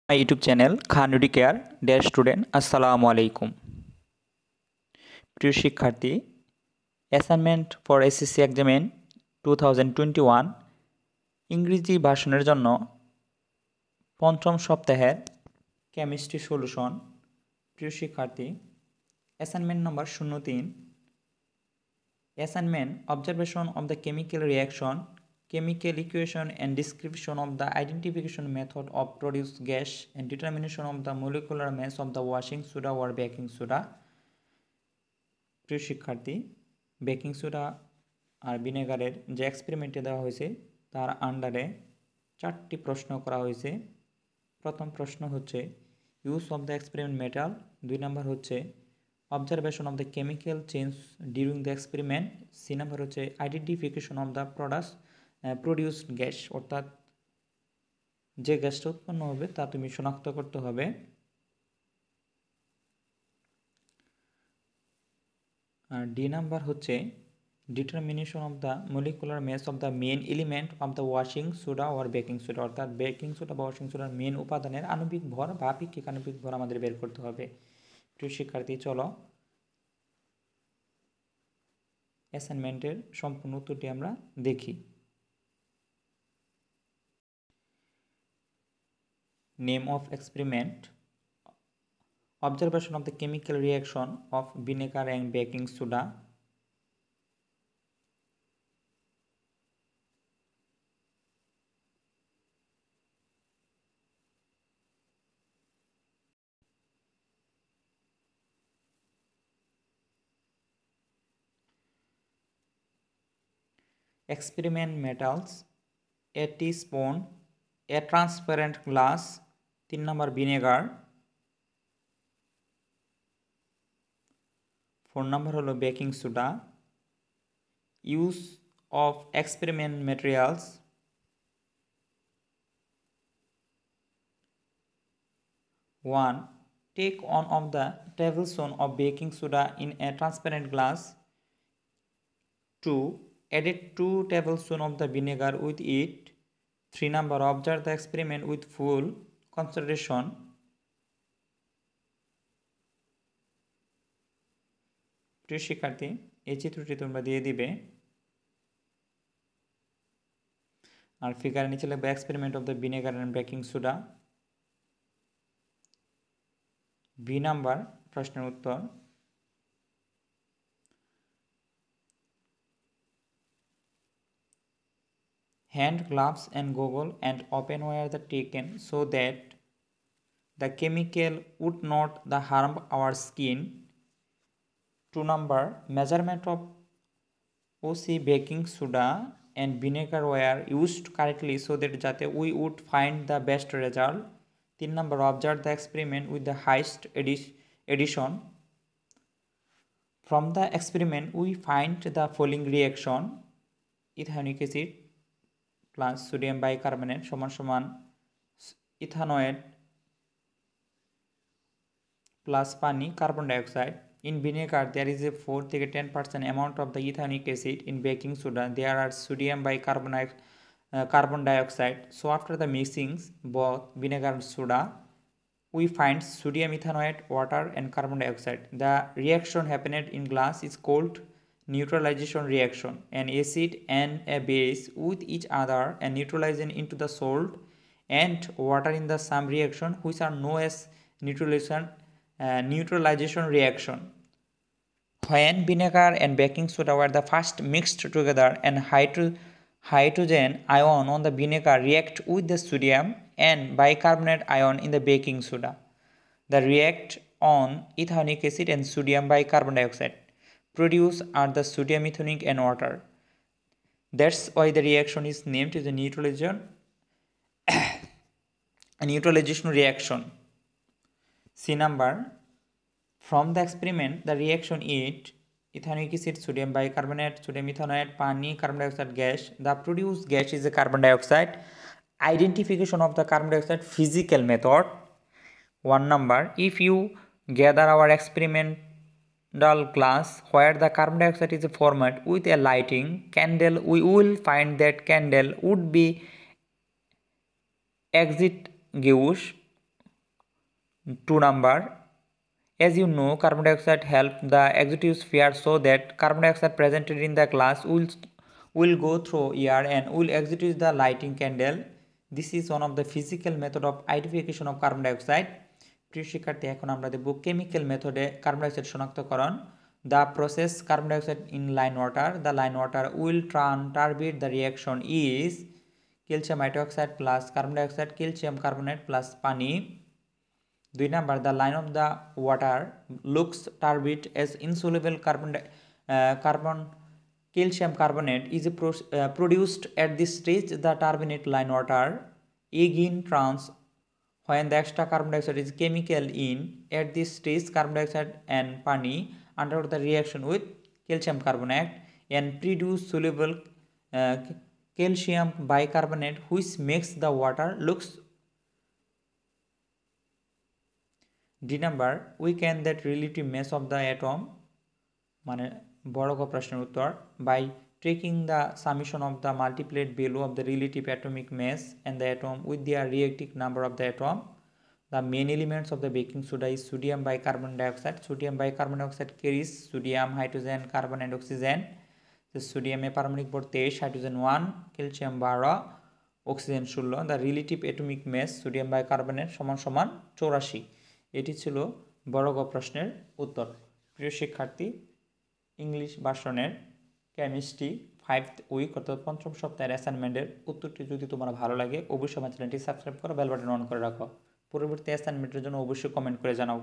মাই YouTube channel খানুডি care dear student আসসালামু আলাইকুম। প্রিয় শিক্ষার্থী, অ্যাসাইনমেন্ট ফর এসএসসি এক্সামিন 2021 ইংরেজি ভাষণের জন্য পঞ্চম সপ্তাহের কেমিস্ট্রি সলিউশন। প্রিয় শিক্ষার্থী, assignment number 03, assignment observation of the chemical reaction, chemical equation and description of the identification method of produced gas and determination of the molecular mass of the washing soda or baking soda। প্রিয় শিক্ষার্থী, baking soda আর ভিনেগারের যে এক্সপেরিমেন্টে দেওয়া হয়েছে তার আন্ডারে 4টি প্রশ্ন করা হয়েছে। প্রথম প্রশ্ন হচ্ছে use of the experiment metal, 2 নম্বর হচ্ছে observation of the chemical change during the experiment, C number হচ্ছে identification of the produced gas, অর্থাৎ যে গ্যাসটা উৎপন্ন হবে তা তুমি শনাক্ত করতে হবে। আর ডি নাম্বার হচ্ছে determination of the molecular mass of the main element of the washing soda or baking soda, অর্থাৎ বেকিং সোডা বা ওয়াশিং সোডার মেন উপাদানের আণবিক ভর বা আপেক্ষিক আণবিক ভর আমাদের বের করতে হবে। প্রিয় শিক্ষার্থী, চলো অ্যাসাইনমেন্টের সম্পূর্ণ উত্তরটি আমরা দেখি। Name of experiment: observation of the chemical reaction of vinegar and baking soda। Experiment metals: a teaspoon, a transparent glass, 3 number vinegar, 4 number হলো baking soda. Use of experiment materials: 1. Take 1 of the tablespoon of baking soda in a transparent glass. 2. Added 2 tablespoons of the vinegar with it. 3 number observe the experiment with full concentration. প্রিয় শিক্ষার্থী, এই চিত্রটি তোমরা দিয়ে দিবে আর ফিগারের নিচে লিখবে experiment of the vinegar and baking soda. B number প্রশ্নের উত্তর: hand gloves and goggle and open were the taken so that the chemical would not the harm our skin. 2 number measurement of OC baking soda and vinegar were used correctly so that jate we would find the best result. 3 number observe the experiment with the highest addition. From the experiment we find the following reaction: ethanoic acid plus sodium bicarbonate সমান সমান ইথানয়েড plus পানি carbon dioxide. In vinegar there is a 4 থেকে 10% amount of the ethanoic acid. In baking soda there are sodium bicarbonate carbon dioxide. So after the mixing both vinegar and soda we find sodium ethanoate, water and carbon dioxide. The reaction happened in glass is called neutralization reaction. An acid and a base with each other and neutralizing into the salt and water in the same reaction which are known as neutralization reaction. When vinegar and baking soda were the first mixed together and hydrogen ion on the vinegar react with the sodium and bicarbonate ion in the baking soda, the react on ethanoic acid and sodium bicarbonate dioxide produce are the sodium ethanoic and water. That's why the reaction is named as a neutralization reaction. C number from the experiment the reaction is ethanoic acid, sodium bicarbonate, sodium ethanoate, pani, carbon dioxide gas. The produced gas is a carbon dioxide. Identification of the carbon dioxide physical method: 1 number if you gather our experimental glass where the carbon dioxide is formed with a lighting candle we will find that candle would be exit gaseous 2 number. As you know, carbon dioxide helps the exosphere so that carbon dioxide presented in the glass will go through air and will exit the lighting candle. This is one of the physical method of identification of carbon dioxide. প্রিয় শিক্ষার্থী, এখন আমরা দেখব chemical মেথডে carbon dioxide শনাক্তকরণ। The process carbon dioxide in lime water. The lime water will turbidate. The reaction is calcium hydroxide plus carbon dioxide, calcium carbonate plus পানি। 2 number, the line of the water looks turbid as insoluble carbon calcium carbonate is produced at this stage. The turbinate line water again trans when the extra carbon dioxide is chemical in at this stage. Carbon dioxide and pani undergo the reaction with calcium carbonate and produce soluble calcium bicarbonate, which makes the water looks. D number, we can that relative mass of the atom মানে বড় ক প্রশ্নের উত্তর by taking the summation of the multiplied value of the relative atomic mass and the atom with their reactive number of the atom. The main elements of the baking soda is sodium bicarbonate dioxide. Sodium bicarbonate dioxide carries sodium, hydrogen, carbon and oxygen. The sodium পারমাণবিক ভর 23, hydrogen 1, calcium 12, oxygen 16. The relative atomic mass sodium bicarbonate সমান সমান 84। এটি ছিল বড় গ প্রশ্নের উত্তর। প্রিয় শিক্ষার্থী, ইংলিশ ভার্সনের কেমিস্ট্রি 5th উইক অর্থাৎ 5ম সপ্তাহের অ্যাসাইনমেন্টের উত্তরটি যদি তোমার ভালো লাগে অবশ্যই আমার চ্যানেলটি সাবস্ক্রাইব করো, বেল বাটন অন করে রাখো। পরবর্তী অ্যাসাইনমেন্টের জন্য অবশ্যই কমেন্ট করে জানাও।